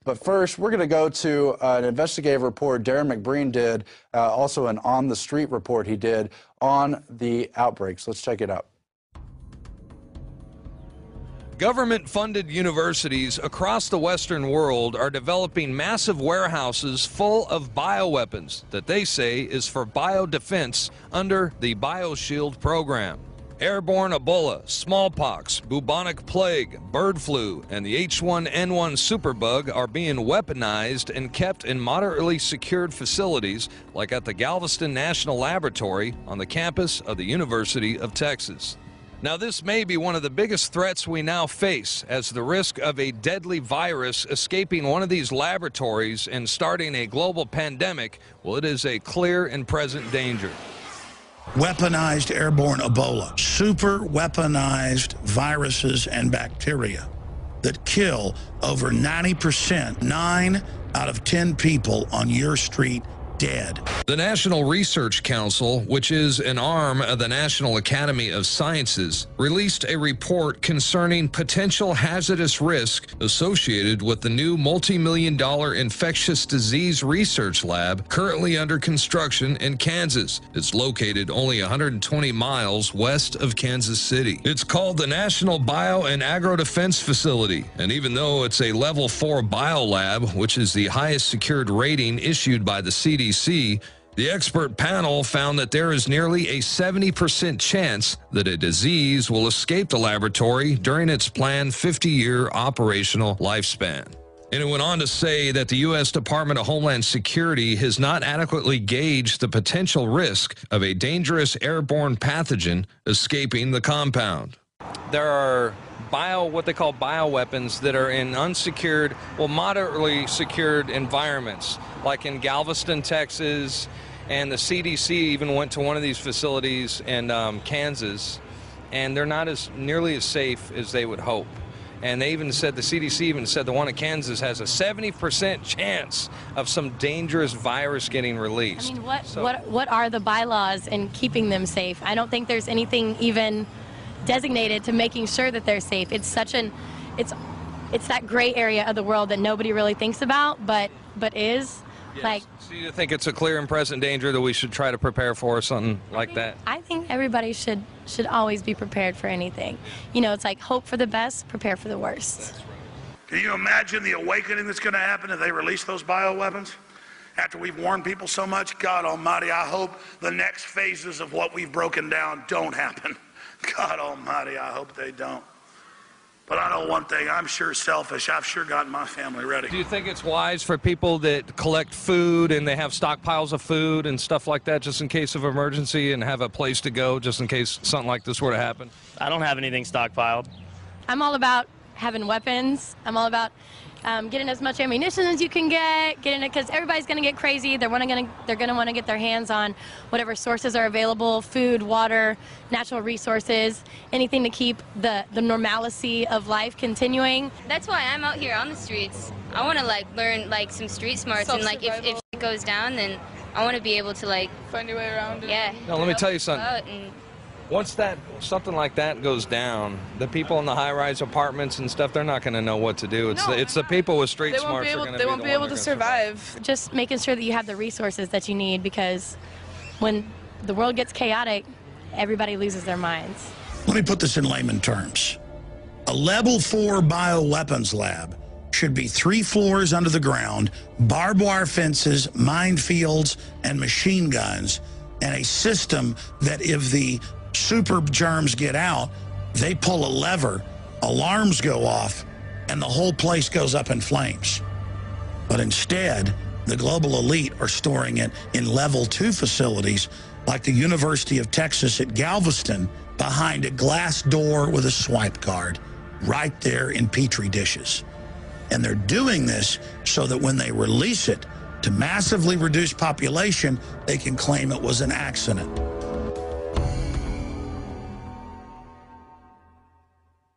But first, we're going to go to an investigative report Darren McBreen did, also an on-the-street report he did on the outbreaks. Let's check it out. Government-funded universities across the Western world are developing massive warehouses full of bioweapons that they say is for biodefense under the BioShield program. Airborne Ebola, smallpox, bubonic plague, bird flu, and the H1N1 superbug are being weaponized and kept in moderately secured facilities like at the Galveston National Laboratory on the campus of the University of Texas. Now, this may be one of the biggest threats we now face, as the risk of a deadly virus escaping one of these laboratories and starting a global pandemic, well, it is a clear and present danger. Weaponized airborne Ebola, super weaponized viruses and bacteria that kill over 90%, 9 out of 10 people on your street dead. The National Research Council, which is an arm of the National Academy of Sciences, released a report concerning potential hazardous risk associated with the new multi-million-dollar infectious disease research lab currently under construction in Kansas. It's located only 120 miles west of Kansas City. It's called the National Bio and Agro Defense Facility, and even though it's a level 4 biolab, which is the highest secured rating issued by the CDC, the expert panel found that there is nearly a 70% chance that a disease will escape the laboratory during its planned 50-year operational lifespan. And it went on to say that the U.S. Department of Homeland Security has not adequately gauged the potential risk of a dangerous airborne pathogen escaping the compound. There are what they call bioweapons that are in unsecured, well, moderately secured environments, like in Galveston, Texas, and the CDC even went to one of these facilities in Kansas, and they're not nearly as safe as they would hope. And they even said, the CDC even said the one in Kansas has a 70% chance of some dangerous virus getting released. I mean, what are the bylaws in keeping them safe? I don't think there's anything even designated to making sure that they're safe. It's such it's that gray area of the world that nobody really thinks about, but is. Yes. Like, so you think it's a clear and present danger that we should try to prepare for, something like that? I think everybody should always be prepared for anything. You know, it's like hope for the best, prepare for the worst. That's right. Can you imagine the awakening that's going to happen if they release those bioweapons? After we've warned people so much, God Almighty, I hope the next phases of what we've broken down don't happen. God Almighty, I hope they don't. But I know one thing, I'm sure selfish. I've sure gotten my family ready. Do you think it's wise for people that collect food and they have stockpiles of food and stuff like that just in case of emergency and have a place to go just in case something like this were to happen? I don't have anything stockpiled. I'm all about having weapons. I'm all about getting as much ammunition as you can getting it, because everybody's going to get crazy. They're going to want to get their hands on whatever sources are available: food, water, natural resources, anything to keep the normalcy of life continuing. That's why I'm out here on the streets. I want to learn some street smarts, and if it goes down, then I want to be able to find your way around it. Yeah. Now let me tell you something. Once something like that goes down, the people in the high-rise apartments and stuff, they're not going to know what to do. It's the people with street smarts. They won't be able to survive. Just making sure that you have the resources that you need, because when the world gets chaotic, everybody loses their minds. Let me put this in layman terms. A level 4 bioweapons lab should be 3 floors under the ground, barbed wire fences, minefields, and machine guns, and a system that if the super germs get out, they pull a lever, alarms go off, and the whole place goes up in flames. But instead, the global elite are storing it in level 2 facilities like the University of Texas at Galveston, behind a glass door with a swipe card, right there in Petri dishes. And they're doing this so that when they release it to massively reduce population, they can claim it was an accident.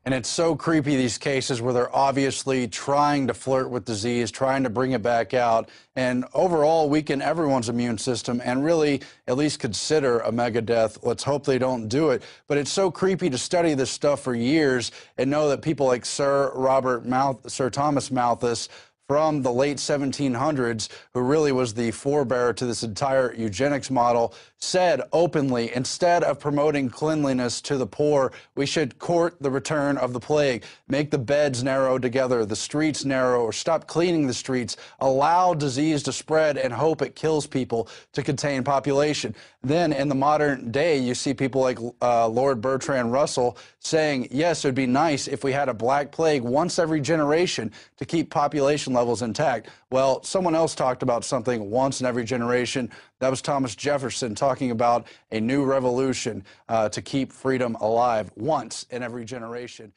And it's so creepy, these cases where they're obviously trying to flirt with disease, trying to bring it back out, and overall weaken everyone's immune system and really at least consider a mega death. Let's hope they don't do it. But it's so creepy to study this stuff for years and know that people like Sir Thomas Malthus from the late 1700s, who really was the forebearer to this entire eugenics model, said openly, instead of promoting cleanliness to the poor, we should court the return of the plague, make the beds narrow together, the streets narrow, or stop cleaning the streets, allow disease to spread and hope it kills people to contain population. Then in the modern day, you see people like Lord Bertrand Russell saying, yes, it would be nice if we had a black plague once every generation to keep population levels intact. Well, someone else talked about something once in every generation. That was Thomas Jefferson talking about a new revolution to keep freedom alive once in every generation.